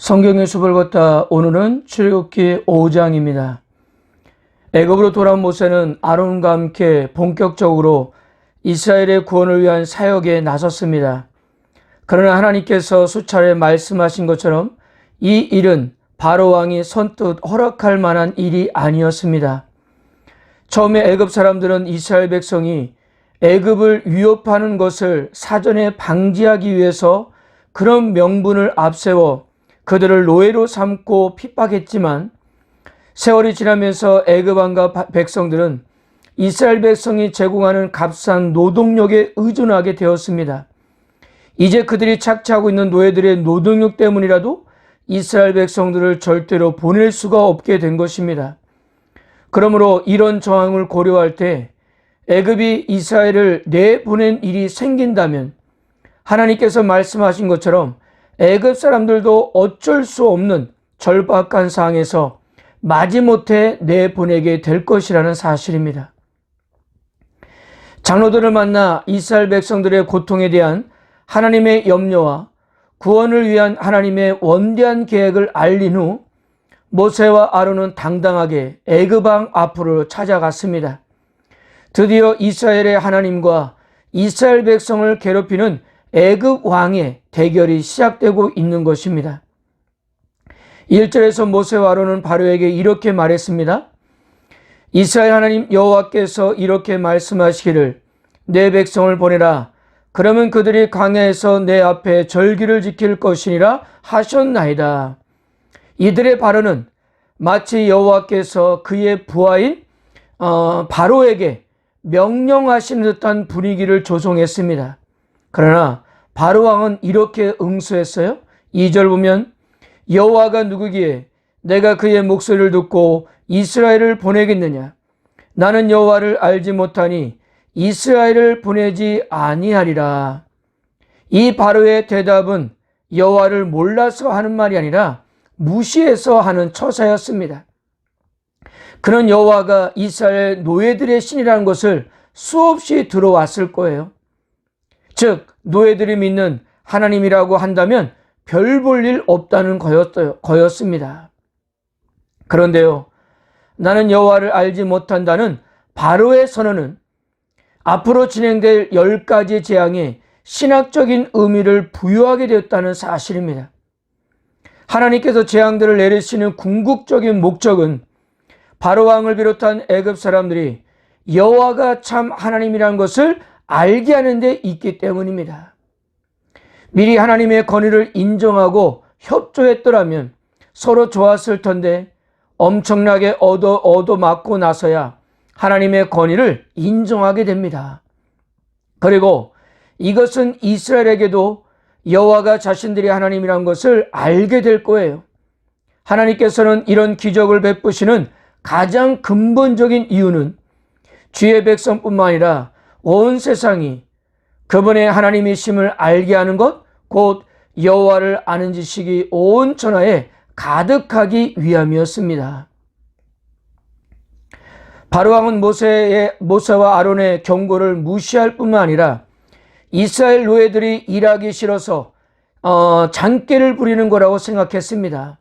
성경의 숲을 걷다 오늘은 출애굽기 5장입니다. 애굽으로 돌아온 모세는 아론과 함께 본격적으로 이스라엘의 구원을 위한 사역에 나섰습니다. 그러나 하나님께서 수차례 말씀하신 것처럼 이 일은 바로 왕이 선뜻 허락할 만한 일이 아니었습니다. 처음에 애굽 사람들은 이스라엘 백성이 애굽을 위협하는 것을 사전에 방지하기 위해서 그런 명분을 앞세워 그들을 노예로 삼고 핍박했지만 세월이 지나면서 애굽 왕과 백성들은 이스라엘 백성이 제공하는 값싼 노동력에 의존하게 되었습니다. 이제 그들이 착취하고 있는 노예들의 노동력 때문이라도 이스라엘 백성들을 절대로 보낼 수가 없게 된 것입니다. 그러므로 이런 정황을 고려할 때 애굽이 이스라엘을 내보낸 일이 생긴다면 하나님께서 말씀하신 것처럼 애굽 사람들도 어쩔 수 없는 절박한 상황에서 마지못해 내보내게 될 것이라는 사실입니다. 장로들을 만나 이스라엘 백성들의 고통에 대한 하나님의 염려와 구원을 위한 하나님의 원대한 계획을 알린 후 모세와 아론은 당당하게 애굽 왕 앞으로 찾아갔습니다. 드디어 이스라엘의 하나님과 이스라엘 백성을 괴롭히는 애굽 왕의 대결이 시작되고 있는 것입니다. 1절에서 모세와 아론은 바로에게 이렇게 말했습니다. 이스라엘 하나님 여호와께서 이렇게 말씀하시기를 내 백성을 보내라. 그러면 그들이 광야에서 내 앞에 절기를 지킬 것이니라 하셨나이다. 이들의 발언은 마치 여호와께서 그의 부하인 바로에게 명령하시는 듯한 분위기를 조성했습니다. 그러나 바로 왕은 이렇게 응수했어요. 2절 보면 여호와가 누구기에 내가 그의 목소리를 듣고 이스라엘을 보내겠느냐. 나는 여호와를 알지 못하니 이스라엘을 보내지 아니하리라. 이 바로의 대답은 여호와를 몰라서 하는 말이 아니라 무시해서 하는 처사였습니다. 그는 여호와가 이스라엘 노예들의 신이라는 것을 수없이 들어왔을 거예요. 즉 노예들이 믿는 하나님이라고 한다면 별 볼 일 없다는 거였습니다. 그런데요, 나는 여호와를 알지 못한다는 바로의 선언은 앞으로 진행될 10가지 재앙에 신학적인 의미를 부여하게 되었다는 사실입니다. 하나님께서 재앙들을 내리시는 궁극적인 목적은 바로 왕을 비롯한 애굽 사람들이 여호와가 참 하나님이라는 것을 알게 하는 데 있기 때문입니다. 미리 하나님의 권위를 인정하고 협조했더라면 서로 좋았을 텐데 엄청나게 얻어맞고 나서야 하나님의 권위를 인정하게 됩니다. 그리고 이것은 이스라엘에게도 여호와가 자신들이 하나님이란 것을 알게 될 거예요. 하나님께서는 이런 기적을 베푸시는 가장 근본적인 이유는 주의 백성뿐만 아니라 온 세상이 그분의 하나님이심을 알게 하는 것, 곧 여호와를 아는 지식이 온 천하에 가득하기 위함이었습니다. 바로 왕은 모세와 아론의 경고를 무시할 뿐만 아니라 이스라엘 노예들이 일하기 싫어서 장깨를 부리는 거라고 생각했습니다.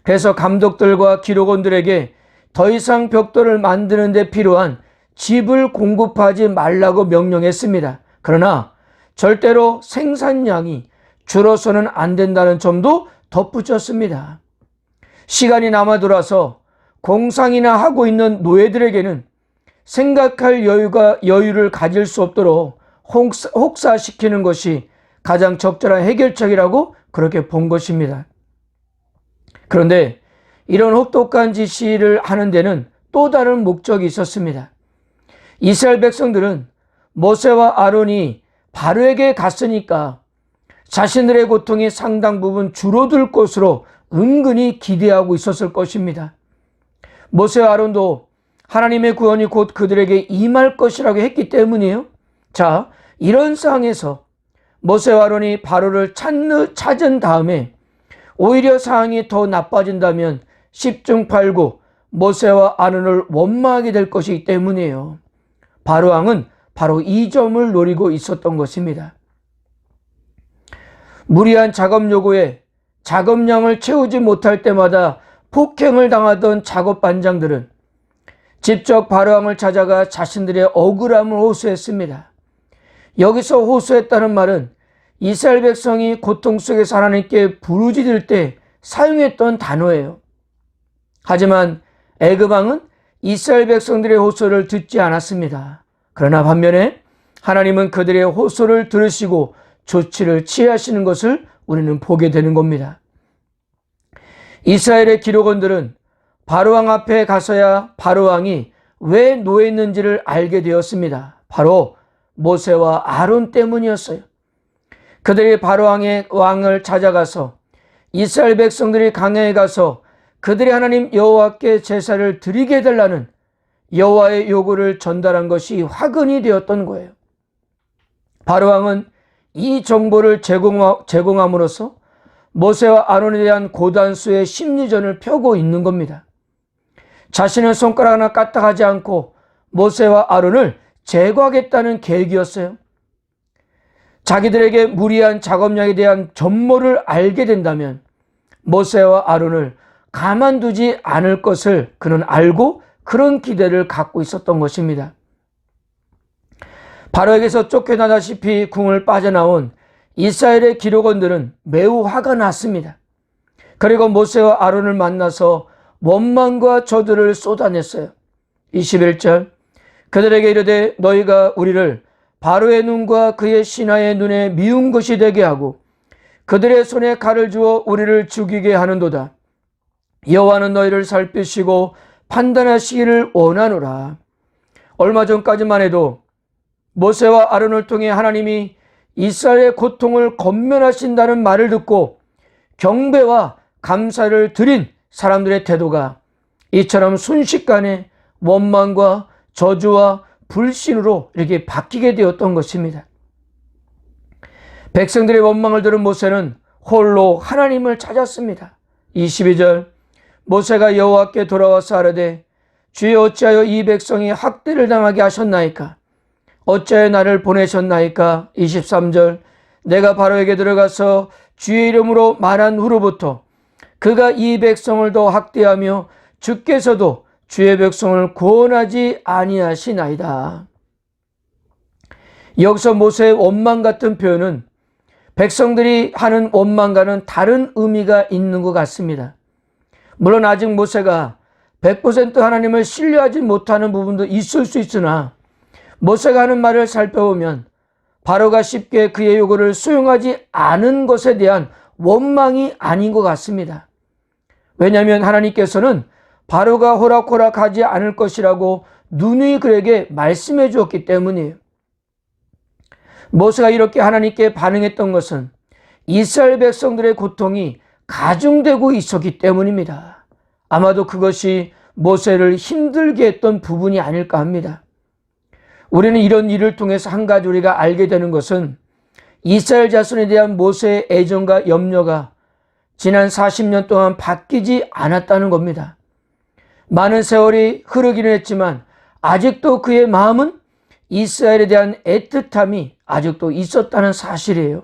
그래서 감독들과 기록원들에게 더 이상 벽돌을 만드는 데 필요한 집을 공급하지 말라고 명령했습니다. 그러나 절대로 생산량이 줄어서는 안 된다는 점도 덧붙였습니다. 시간이 남아 돌아서 공상이나 하고 있는 노예들에게는 생각할 여유를 가질 수 없도록 혹사시키는 것이 가장 적절한 해결책이라고 그렇게 본 것입니다. 그런데 이런 혹독한 지시를 하는 데는 또 다른 목적이 있었습니다. 이스라엘 백성들은 모세와 아론이 바로에게 갔으니까 자신들의 고통이 상당 부분 줄어들 것으로 은근히 기대하고 있었을 것입니다. 모세와 아론도 하나님의 구원이 곧 그들에게 임할 것이라고 했기 때문이에요. 자, 이런 상황에서 모세와 아론이 바로를 찾은 다음에 오히려 상황이 더 나빠진다면 10중 8구 모세와 아론을 원망하게 될 것이기 때문이에요. 바로 왕은 바로 이 점을 노리고 있었던 것입니다. 무리한 작업 요구에 작업량을 채우지 못할 때마다 폭행을 당하던 작업반장들은 직접 바로왕을 찾아가 자신들의 억울함을 호소했습니다. 여기서 호소했다는 말은 이스라엘 백성이 고통 속에서 하나님께 부르짖을 때 사용했던 단어예요. 하지만 애굽 왕은 이스라엘 백성들의 호소를 듣지 않았습니다. 그러나 반면에 하나님은 그들의 호소를 들으시고 조치를 취하시는 것을 우리는 보게 되는 겁니다. 이스라엘의 기록원들은 바로왕 앞에 가서야 바로왕이 왜 노했는지를 알게 되었습니다. 바로 모세와 아론 때문이었어요. 그들이 바로왕의 왕을 찾아가서 이스라엘 백성들이 강야에 가서 그들이 하나님 여호와께 제사를 드리게 해달라는 여호와의 요구를 전달한 것이 화근이 되었던 거예요. 바로왕은 이 정보를 제공함으로써 모세와 아론에 대한 고단수의 심리전을 펴고 있는 겁니다. 자신의 손가락 하나 까딱하지 않고 모세와 아론을 제거하겠다는 계획이었어요. 자기들에게 무리한 작업량에 대한 전모를 알게 된다면 모세와 아론을 가만두지 않을 것을 그는 알고 그런 기대를 갖고 있었던 것입니다. 바로에게서 쫓겨나다시피 궁을 빠져나온 이스라엘의 기록원들은 매우 화가 났습니다. 그리고 모세와 아론을 만나서 원망과 저주를 쏟아냈어요. 21절 그들에게 이르되 너희가 우리를 바로의 눈과 그의 신하의 눈에 미운 것이 되게 하고 그들의 손에 칼을 주어 우리를 죽이게 하는도다. 여호와는 너희를 살피시고 판단하시기를 원하노라. 얼마 전까지만 해도 모세와 아론을 통해 하나님이 이스라엘의 고통을 권면하신다는 말을 듣고 경배와 감사를 드린 사람들의 태도가 이처럼 순식간에 원망과 저주와 불신으로 이렇게 바뀌게 되었던 것입니다. 백성들의 원망을 들은 모세는 홀로 하나님을 찾았습니다. 22절 모세가 여호와께 돌아와서 아뢰되 주여 어찌하여 이 백성이 학대를 당하게 하셨나이까? 어찌하여 나를 보내셨나이까? 23절 내가 바로에게 들어가서 주의 이름으로 말한 후로부터 그가 이 백성을 더 학대하며 주께서도 주의 백성을 구원하지 아니하시나이다. 여기서 모세의 원망 같은 표현은 백성들이 하는 원망과는 다른 의미가 있는 것 같습니다. 물론 아직 모세가 100% 하나님을 신뢰하지 못하는 부분도 있을 수 있으나 모세가 하는 말을 살펴보면 바로가 쉽게 그의 요구를 수용하지 않은 것에 대한 원망이 아닌 것 같습니다. 왜냐하면 하나님께서는 바로가 호락호락하지 않을 것이라고 누누이 그에게 말씀해 주었기 때문이에요. 모세가 이렇게 하나님께 반응했던 것은 이스라엘 백성들의 고통이 가중되고 있었기 때문입니다. 아마도 그것이 모세를 힘들게 했던 부분이 아닐까 합니다. 우리는 이런 일을 통해서 한 가지 우리가 알게 되는 것은 이스라엘 자손에 대한 모세의 애정과 염려가 지난 40년 동안 바뀌지 않았다는 겁니다. 많은 세월이 흐르기는 했지만 아직도 그의 마음은 이스라엘에 대한 애틋함이 아직도 있었다는 사실이에요.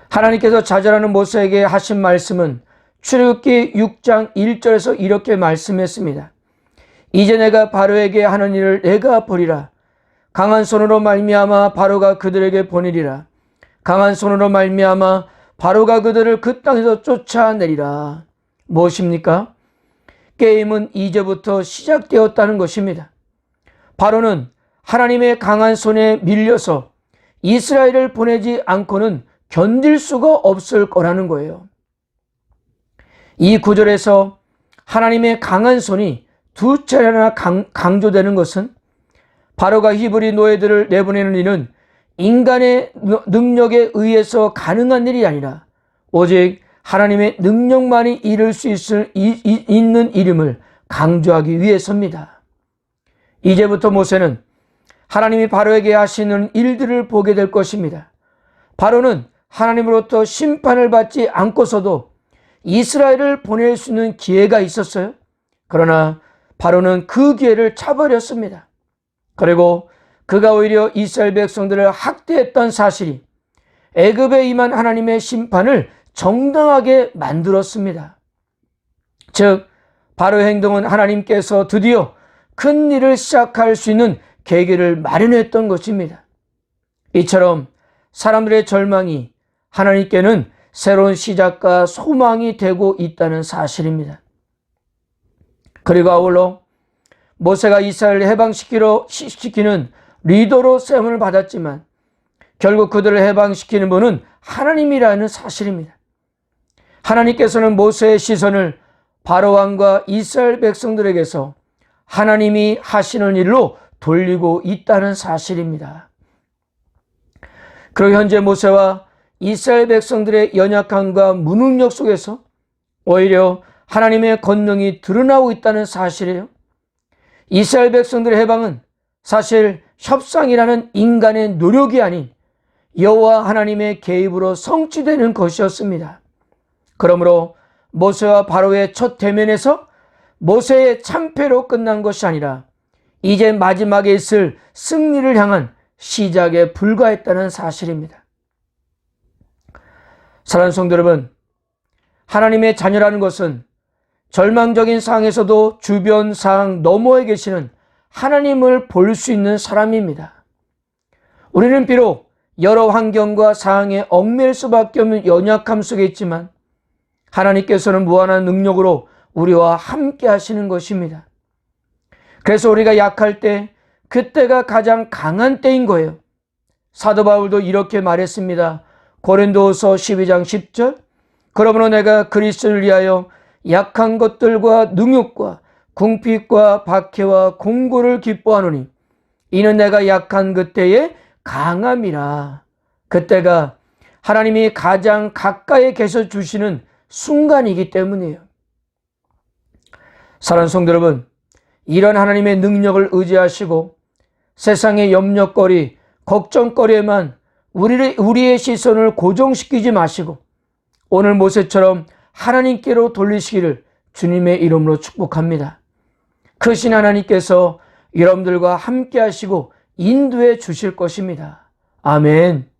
하나님께서 좌절하는 모세에게 하신 말씀은 출애굽기 6장 1절에서 이렇게 말씀했습니다. 이제 내가 바로에게 하는 일을 내가 보리라. 강한 손으로 말미암아 바로가 그들에게 보내리라. 강한 손으로 말미암아 바로가 그들을 그 땅에서 쫓아내리라. 무엇입니까? 게임은 이제부터 시작되었다는 것입니다. 바로는 하나님의 강한 손에 밀려서 이스라엘을 보내지 않고는 견딜 수가 없을 거라는 거예요. 이 구절에서 하나님의 강한 손이 두 차례나 강조되는 것은 바로가 히브리 노예들을 내보내는 일은 인간의 능력에 의해서 가능한 일이 아니라 오직 하나님의 능력만이 이룰 수 있는 이름을 강조하기 위해서입니다. 이제부터 모세는 하나님이 바로에게 하시는 일들을 보게 될 것입니다. 바로는 하나님으로부터 심판을 받지 않고서도 이스라엘을 보낼 수 있는 기회가 있었어요. 그러나 바로는 그 기회를 차버렸습니다. 그리고 그가 오히려 이스라엘 백성들을 학대했던 사실이 애굽에 임한 하나님의 심판을 정당하게 만들었습니다. 즉 바로의 행동은 하나님께서 드디어 큰 일을 시작할 수 있는 계기를 마련했던 것입니다. 이처럼 사람들의 절망이 하나님께는 새로운 시작과 소망이 되고 있다는 사실입니다. 그리고 아울러 모세가 이스라엘을 해방시키는 리더로 세움을 받았지만 결국 그들을 해방시키는 분은 하나님이라는 사실입니다. 하나님께서는 모세의 시선을 바로왕과 이스라엘 백성들에게서 하나님이 하시는 일로 돌리고 있다는 사실입니다. 그리고 현재 모세와 이스라엘 백성들의 연약함과 무능력 속에서 오히려 하나님의 권능이 드러나고 있다는 사실이에요. 이스라엘 백성들의 해방은 사실 협상이라는 인간의 노력이 아닌 여호와 하나님의 개입으로 성취되는 것이었습니다. 그러므로 모세와 바로의 첫 대면에서 모세의 참패로 끝난 것이 아니라 이제 마지막에 있을 승리를 향한 시작에 불과했다는 사실입니다. 사랑하는 성도 여러분, 하나님의 자녀라는 것은 절망적인 상황에서도 주변 상황 너머에 계시는 하나님을 볼 수 있는 사람입니다. 우리는 비록 여러 환경과 상황에 얽매일 수밖에 없는 연약함 속에 있지만 하나님께서는 무한한 능력으로 우리와 함께 하시는 것입니다. 그래서 우리가 약할 때 그때가 가장 강한 때인 거예요. 사도 바울도 이렇게 말했습니다. 고린도후서 12장 10절 그러므로 내가 그리스도를 위하여 약한 것들과 능욕과 궁핍과 박해와 공고를 기뻐하노니 이는 내가 약한 그때에 강함이라. 그때가 하나님이 가장 가까이 계셔 주시는 순간이기 때문이에요. 사랑하는 성도 여러분, 이런 하나님의 능력을 의지하시고 세상의 염려거리, 걱정거리에만 우리의 시선을 고정시키지 마시고 오늘 모세처럼 하나님께로 돌리시기를 주님의 이름으로 축복합니다. 크신 하나님께서 여러분들과 함께 하시고 인도해 주실 것입니다. 아멘.